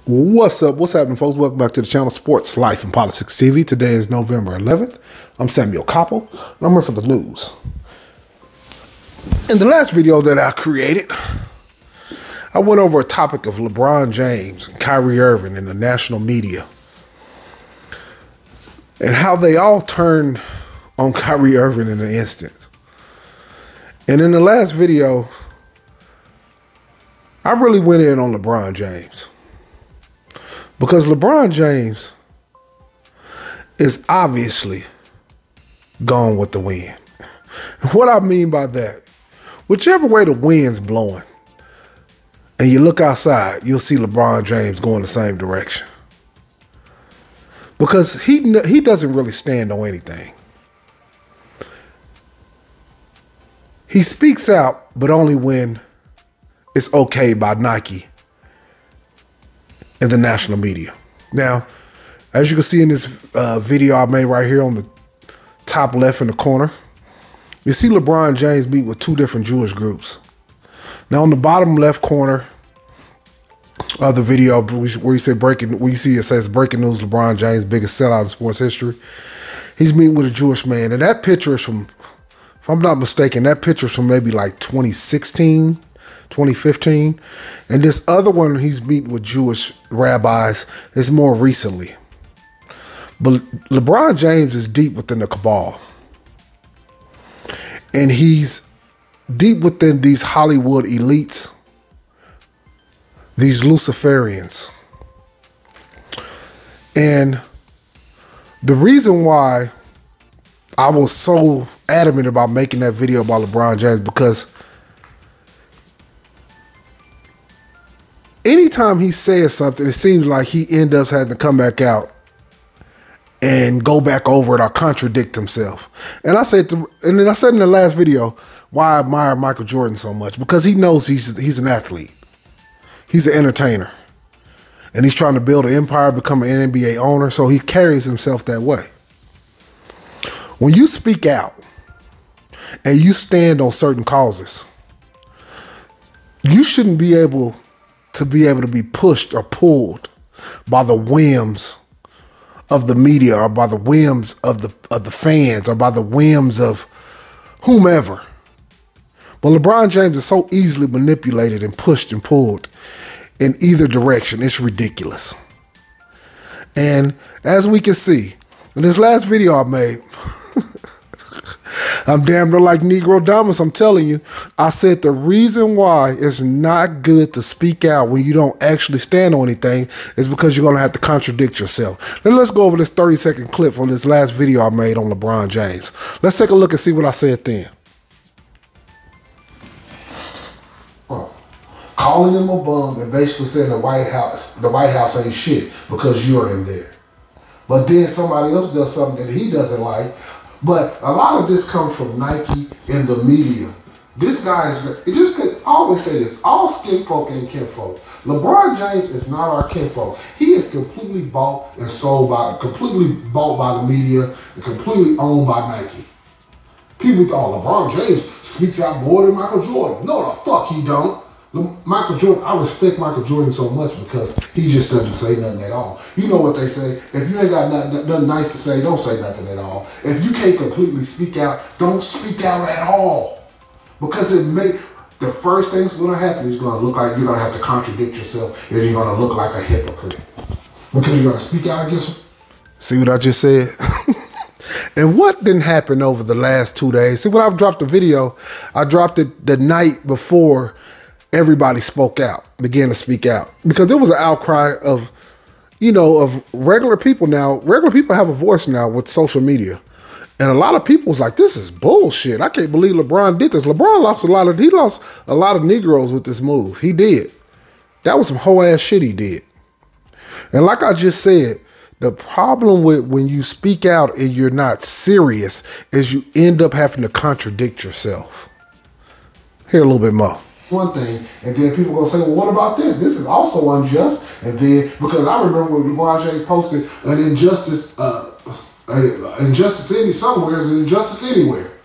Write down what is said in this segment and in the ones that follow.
What's up? What's happening, folks? Welcome back to the channel Sports, Life, and Politics TV. Today is November 11th. I'm Samuel Koppel, and I'm here for the news. In the last video that I created, I went over a topic of LeBron James and Kyrie Irving in the national media and how they all turned on Kyrie Irving in an instant. And in the last video, I really went in on LeBron James. Because LeBron James is obviously gone with the wind. What I mean by that, whichever way the wind's blowing, and you look outside, you'll see LeBron James going the same direction. Because he doesn't really stand on anything. He speaks out, but only when it's okay by Nike in the national media. Now, as you can see in this video I made right here on the top left in the corner, you see LeBron James meet with two different Jewish groups. Now, on the bottom left corner of the video, where you say breaking, where you see it says breaking news: LeBron James biggest sellout in sports history. He's meeting with a Jewish man, and that picture is from, if I'm not mistaken, that picture is from maybe like 2016. 2015, and this other one he's meeting with Jewish rabbis is more recently. But LeBron James is deep within the cabal, and he's deep within these Hollywood elites, these Luciferians. And the reason why I was so adamant about making that video about LeBron James, because anytime he says something, it seems like he ends up having to come back out and go back over it or contradict himself. And I said, and then I said in the last video why I admire Michael Jordan so much, because he knows he's an athlete, he's an entertainer, and he's trying to build an empire, become an NBA owner. So he carries himself that way. When you speak out and you stand on certain causes, you shouldn't be able to be pushed or pulled by the whims of the media, or by the whims of the fans, or by the whims of whomever. But LeBron James is so easily manipulated and pushed and pulled in either direction. It's ridiculous. And as we can see in this last video I made, I'm damn near like Negro Domus. I'm telling you, I said the reason why it's not good to speak out when you don't actually stand on anything is because you're going to have to contradict yourself. Now let's go over this 30-second clip from this last video I made on LeBron James. Let's take a look and see what I said then. Calling him a bum and basically saying the White House ain't shit because you're in there. But then somebody else does something that he doesn't like. But a lot of this comes from Nike and the media. This guy is, it just could always say this: all skin folk ain't kinfolk. LeBron James is not our kinfolk. He is completely bought and sold by, completely bought by the media and completely owned by Nike. People thought LeBron James speaks out more than Michael Jordan. No, the fuck he don't. Michael Jordan, I respect Michael Jordan so much because he just doesn't say nothing at all. You know what they say: if you ain't got nothing nice to say, don't say nothing at all. If you can't completely speak out, don't speak out at all. Because the first thing that's going to happen is going to look like you're going to have to contradict yourself, and you're going to look like a hypocrite. Because you're going to speak out against. See what I just said? And what didn't happen over the last 2 days? See, when I dropped the video, I dropped it the night before everybody spoke out, began to speak out, because there was an outcry of, of regular people. Now, regular people have a voice now with social media, and a lot of people was like, "This is bullshit. I can't believe LeBron did this." LeBron lost a lot of Negroes with this move. He did. That was some whole ass shit he did. And like I just said, the problem with when you speak out and you're not serious is you end up having to contradict yourself. Hear a little bit more. One thing, and then people gonna say, well, what about this? This is also unjust. And then, because I remember when LeBron James posted an injustice, injustice somewhere is an injustice anywhere.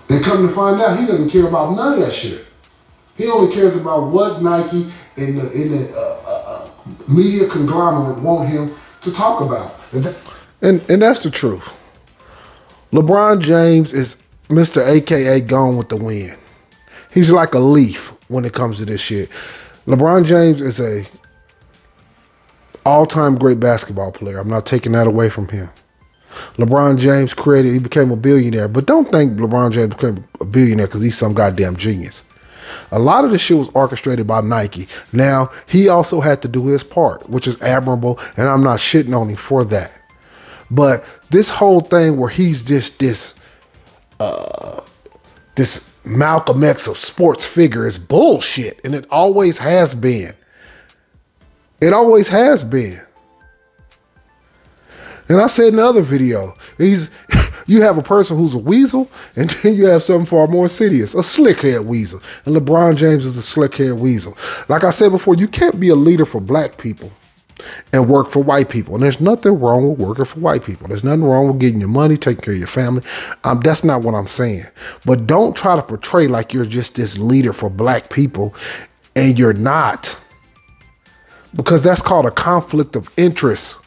And come to find out, he doesn't care about none of that shit. He only cares about what Nike and the media conglomerate want him to talk about. And that's the truth. LeBron James is Mr. AKA Gone with the Wind. He's like a leaf when it comes to this shit. LeBron James is a all-time great basketball player. I'm not taking that away from him. LeBron James he became a billionaire. But don't think LeBron James became a billionaire because he's some goddamn genius. A lot of this shit was orchestrated by Nike. Now, he also had to do his part, which is admirable, and I'm not shitting on him for that. But this whole thing where he's just this Malcolm X of sports figure is bullshit, and it always has been. It always has been. And I said in the other video, you have a person who's a weasel, and then you have something far more insidious, a slick-haired weasel. And LeBron James is a slick-haired weasel. Like I said before, you can't be a leader for black people and work for white people. And there's nothing wrong with working for white people. There's nothing wrong with getting your money, taking care of your family. That's not what I'm saying. But don't try to portray like you're just this leader for black people, and you're not. Because that's called a conflict of interest.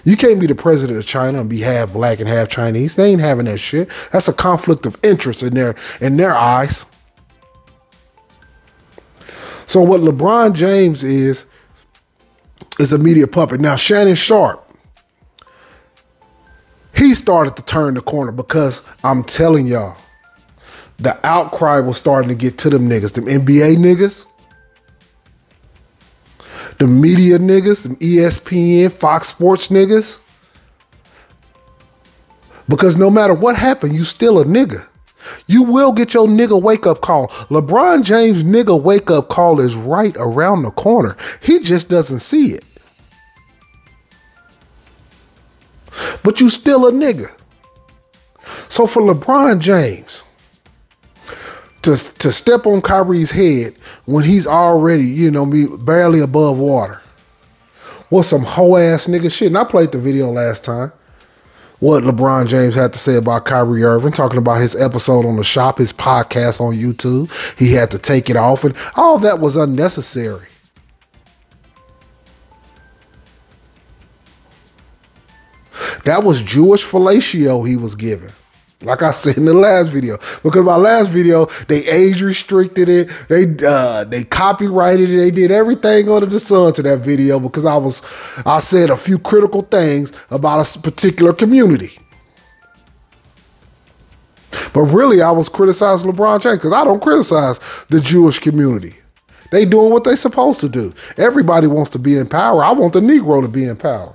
You can't be the president of China and be half black and half Chinese. They ain't having that shit. That's a conflict of interest in their eyes. So what LeBron James is a media puppet. Now, Shannon Sharp, he started to turn the corner because I'm telling y'all, the outcry was starting to get to them niggas, them NBA niggas, the media niggas, them ESPN, Fox Sports niggas. Because no matter what happened, you still a nigga. You will get your nigga wake-up call. LeBron James' nigga wake-up call is right around the corner. He just doesn't see it. But you still a nigga. So for LeBron James to step on Kyrie's head when he's already, barely above water, was some hoe-ass nigga shit. And I played the video last time. What LeBron James had to say about Kyrie Irving, talking about his episode on The Shop, his podcast on YouTube. He had to take it off, and all that was unnecessary. That was Jewish fellatio he was giving. Like I said in the last video. Because my last video, they age restricted it. They copyrighted it. They did everything under the sun to that video because I said a few critical things about a particular community. But really, I was criticizing LeBron James because I don't criticize the Jewish community. They doing what they supposed to do. Everybody wants to be in power. I want the Negro to be in power.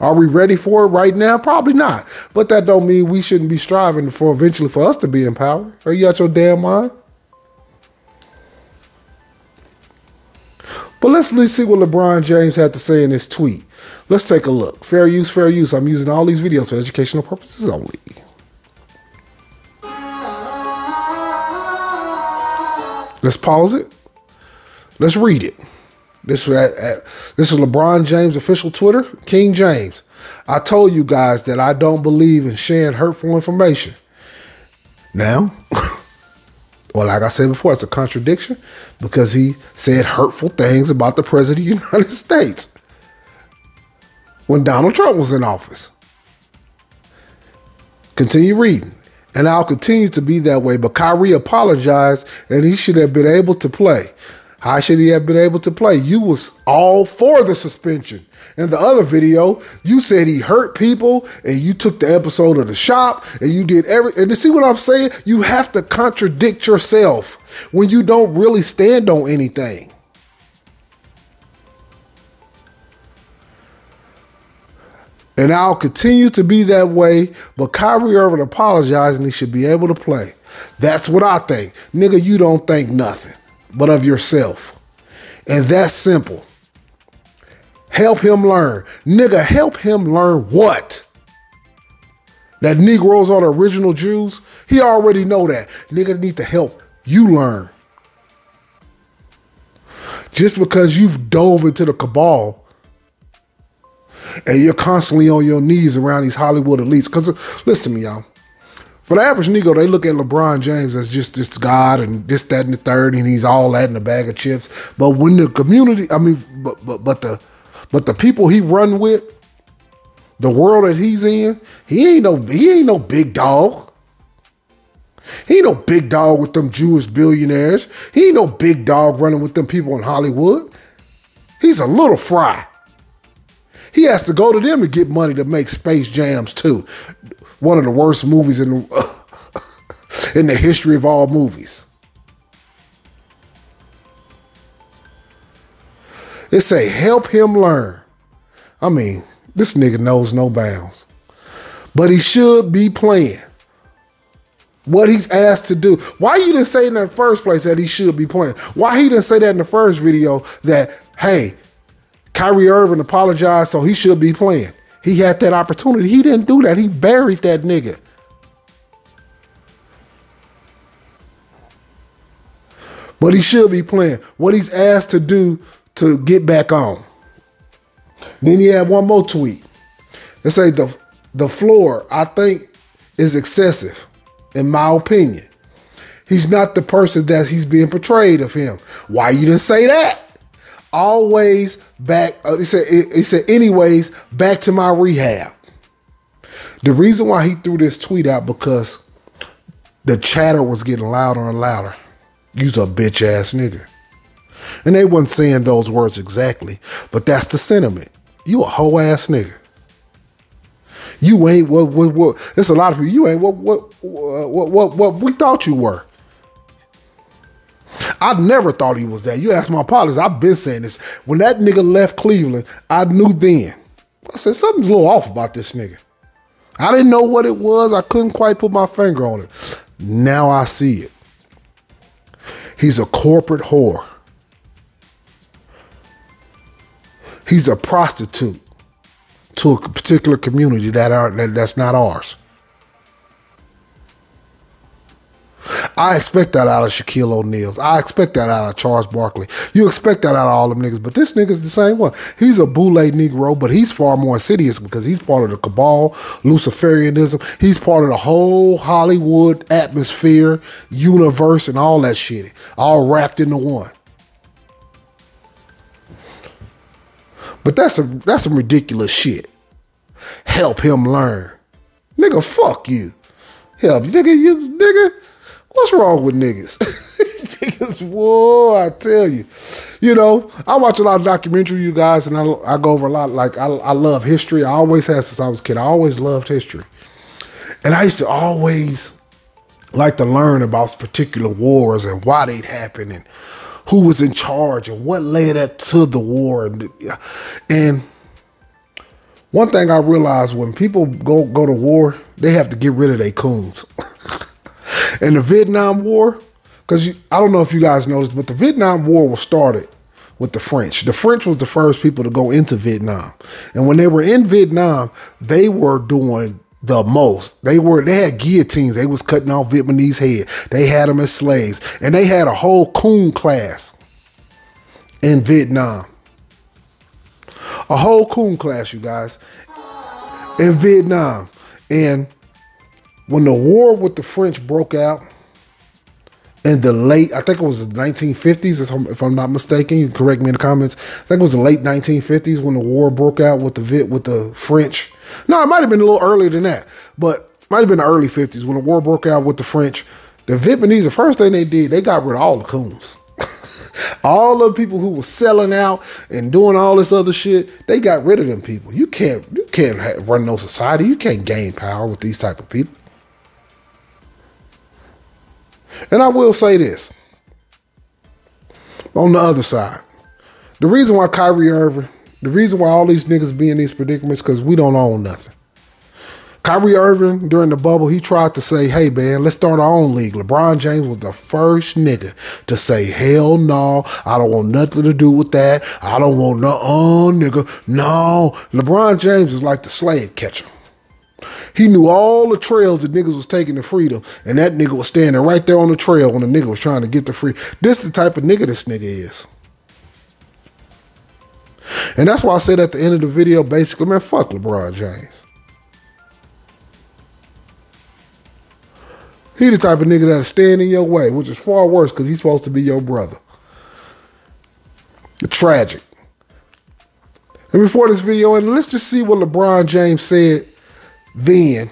Are we ready for it right now? Probably not. But that don't mean we shouldn't be striving for eventually for us to be in power. Are you out your damn mind? But let's see what LeBron James had to say in his tweet. Let's take a look. Fair use, fair use. I'm using all these videos for educational purposes only. Let's pause it. Let's read it. This is LeBron James' official Twitter, King James. I told you guys that I don't believe in sharing hurtful information. Now, well, like I said before, it's a contradiction because he said hurtful things about the President of the United States when Donald Trump was in office. Continue reading. And I'll continue to be that way, but Kyrie apologized and he should have been able to play. How should he have been able to play? You was all for the suspension. In the other video, you said he hurt people and you took the episode of The Shop and you did and to see what I'm saying? You have to contradict yourself when you don't really stand on anything. And I'll continue to be that way, but Kyrie Irving apologized and he should be able to play. That's what I think. Nigga, you don't think nothing but of yourself. And that's simple. Help him learn. Nigga, help him learn what? That Negroes are the original Jews? He already know that. Nigga need to help you learn. Just because you've dove into the cabal and you're constantly on your knees around these Hollywood elites. Because listen to me, y'all. For the average Negro, they look at LeBron James as just this God and this, that, and the third, and he's all that in a bag of chips. But when the community, I mean, but the people he run with, the world that he's in, he ain't no big dog. He ain't no big dog with them Jewish billionaires. He ain't no big dog running with them people in Hollywood. He's a little fry. He has to go to them to get money to make Space Jams 2. One of the worst movies in the history of all movies. It say, help him learn. I mean, this nigga knows no bounds. But he should be playing what he's asked to do. Why you didn't say in the first place that he should be playing? Why he didn't say that in the first video that, hey, Kyrie Irving apologized, so he should be playing? He had that opportunity. He didn't do that. He buried that nigga. But he should be playing what he's asked to do to get back on. Then he had one more tweet. It say the floor, I think, is excessive, in my opinion. He's not the person that he's being portrayed of him. Why you didn't say that? Always back, he said, anyways, back to my rehab. The reason why he threw this tweet out, because the chatter was getting louder and louder. You's a bitch ass nigga. And they wasn't saying those words exactly, but that's the sentiment. You a hoe ass nigga. You ain't what there's a lot of people, you ain't what we thought you were. I never thought he was that. You ask my politics, I've been saying this. When that nigga left Cleveland, I knew then. I said, something's a little off about this nigga. I didn't know what it was. I couldn't quite put my finger on it. Now I see it. He's a corporate whore. He's a prostitute to a particular community that's not ours. I expect that out of Shaquille O'Neal's. I expect that out of Charles Barkley. You expect that out of all them niggas, but this nigga's the same one. He's a boule Negro, but he's far more insidious because he's part of the cabal, Luciferianism. He's part of the whole Hollywood atmosphere, universe, and all that shit, all wrapped into one. But that's some ridiculous shit. Help him learn. Nigga, fuck you. Help you, nigga. What's wrong with niggas? Niggas, whoa, I tell you. You know, I watch a lot of documentaries, you guys, and I go over a lot. Like, I love history. I always have since I was a kid. I always loved history. And I used to always like to learn about particular wars and why they'd happen and who was in charge and what led up to the war. And one thing I realized, when people go to war, they have to get rid of their coons. And the Vietnam War, because I don't know if you guys noticed, but the Vietnam War was started with the French. The French was the first people to go into Vietnam. And when they were in Vietnam, they were doing the most. They had guillotines. They was cutting off Vietnamese head. They had them as slaves. And they had a whole coon class in Vietnam. A whole coon class, you guys, in Vietnam. And when the war with the French broke out in the late, I think it was the 1950s, if I'm not mistaken, you can correct me in the comments. I think it was the late 1950s when the war broke out with the French. No, it might have been a little earlier than that, but it might have been the early 50s when the war broke out with the French. The Vietnamese, the first thing they did, they got rid of all the coons. All the people who were selling out and doing all this other shit, they got rid of them people. You can't run no society. You can't gain power with these type of people. And I will say this. On the other side, the reason why Kyrie Irving, the reason why all these niggas be in these predicaments, because we don't own nothing. Kyrie Irving, during the bubble, he tried to say, hey, man, let's start our own league. LeBron James was the first nigga to say, hell no, I don't want nothing to do with that. I don't want nigga, no. LeBron James is like the slave catcher. He knew all the trails that niggas was taking to freedom, and that nigga was standing right there on the trail when the nigga was trying to get the free. This is the type of nigga this nigga is. And that's why I said at the end of the video, basically, man, fuck LeBron James. He the type of nigga that'll stand in your way, which is far worse because he's supposed to be your brother. Tragic. And before this video, and let's just see what LeBron James said then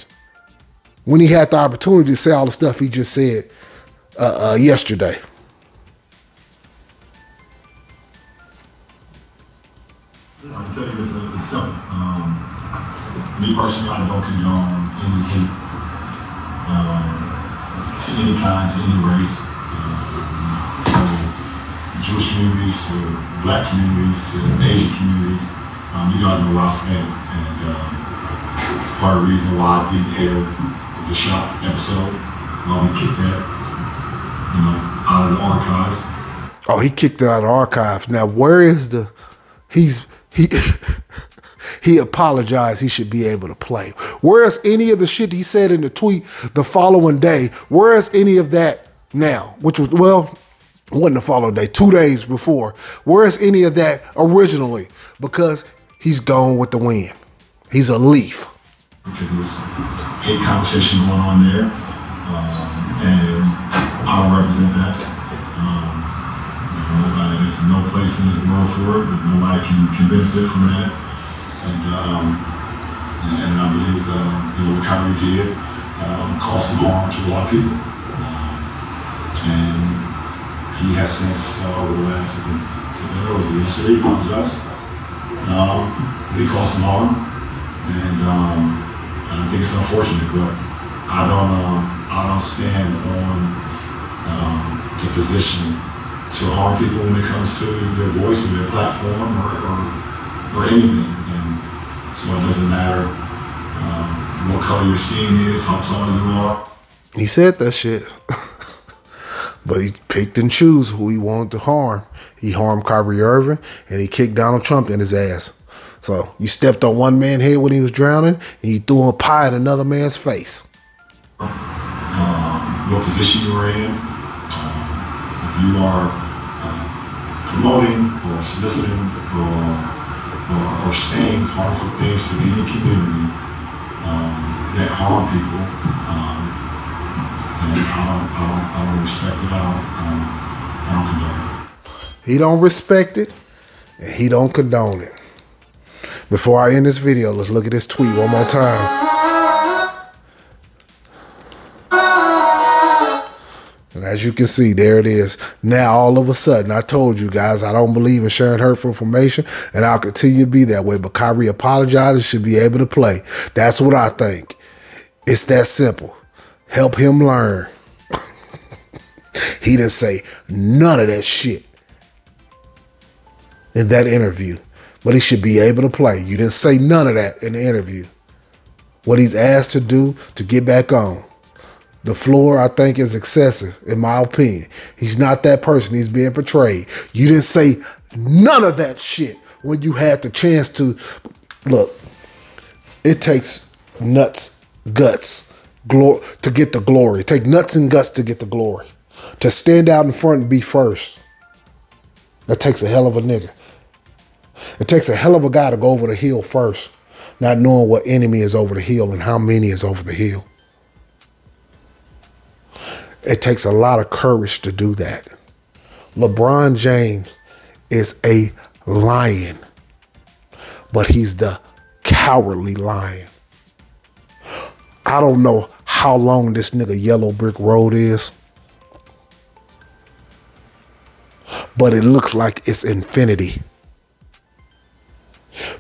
when he had the opportunity to say all the stuff he just said yesterday. I can tell you it's simple. Me personally, I don't condone any hate to any kind, to any race, to Jewish communities, to black communities, to Asian communities. You guys know what I stand, and it's part of the reason why I didn't air the shot episode. We kicked that, out of the archives. Oh, he kicked it out of the archives. Now, where is the? He apologized. He should be able to play. Where's any of the shit he said in the tweet the following day? Where's any of that now? Which was, well, it wasn't the following day, 2 days before. Where's any of that originally? Because he's gone with the wind. He's a leaf. Because there was hate conversation going on there, and I don't represent that. There's no place in this world for it, but nobody can benefit from that. And I believe what Kyrie did caused some harm to a lot of people. And he has since, over the last, yesterday, he apologized. He caused some harm. And I think it's unfortunate, but I don't stand on the position to harm people when it comes to their voice or their platform or anything. And so it doesn't matter what color your skin is, how tall you are. He said that shit. But he picked and chose who he wanted to harm. He harmed Kyrie Irving, and he kicked Donald Trump in his ass. So you stepped on one man's head when he was drowning, and you threw a pie in another man's face. What position you're in, if you are promoting or soliciting or saying harmful things to any community that harm people, then I don't respect it. I don't condone it. He don't respect it, and he don't condone it. Before I end this video, let's look at this tweet one more time. And as you can see, there it is. Now, all of a sudden, I told you guys, I don't believe in sharing hurtful information, and I'll continue to be that way. But Kyrie apologized and should be able to play. That's what I think. It's that simple. Help him learn. He didn't say none of that shit in that interview. But he should be able to play. You didn't say none of that in the interview. What he's asked to do to get back on the floor, I think, is excessive, in my opinion. He's not that person. He's being portrayed. You didn't say none of that shit when you had the chance to. Look, it takes nuts, guts, to get the glory. It takes nuts and guts to get the glory. To stand out in front and be first. That takes a hell of a nigga. It takes a hell of a guy to go over the hill first, not knowing what enemy is over the hill and how many is over the hill. It takes a lot of courage to do that. LeBron James is a lion, but he's the cowardly lion. I don't know how long this nigga Yellow Brick Road is, but it looks like it's infinity.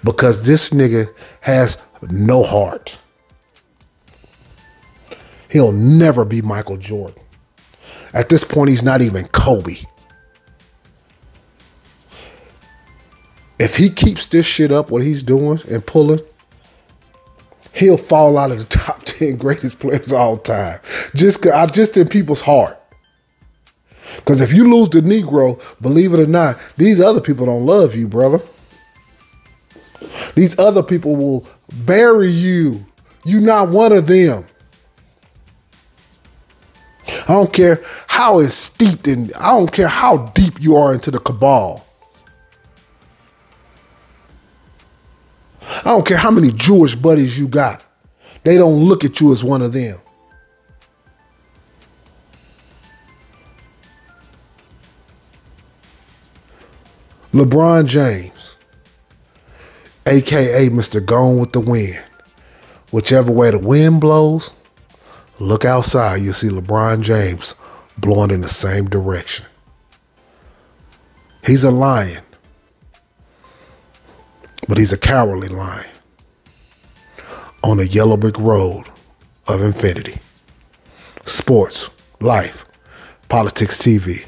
Because this nigga has no heart. He'll never be Michael Jordan. At this point, he's not even Kobe. If he keeps this shit up, what he's doing and pulling, he'll fall out of the top 10 greatest players of all time. Just in people's heart. Because if you lose the Negro, believe it or not, these other people don't love you, brother. These other people will bury you. You're not one of them. I don't care how it's steeped in, I don't care how deep you are into the cabal. I don't care how many Jewish buddies you got. They don't look at you as one of them. LeBron James, a.k.a. Mr. Gone with the Wind. Whichever way the wind blows, look outside, you'll see LeBron James blowing in the same direction. He's a lion, but he's a cowardly lion on a yellow brick road of infinity. Sports, life, politics TV.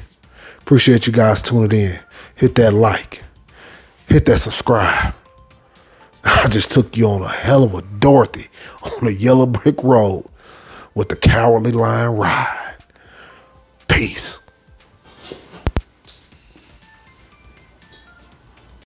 Appreciate you guys tuning in. Hit that like. Hit that subscribe. I just took you on a hell of a Dorothy on a yellow brick road with the cowardly lion ride. Peace.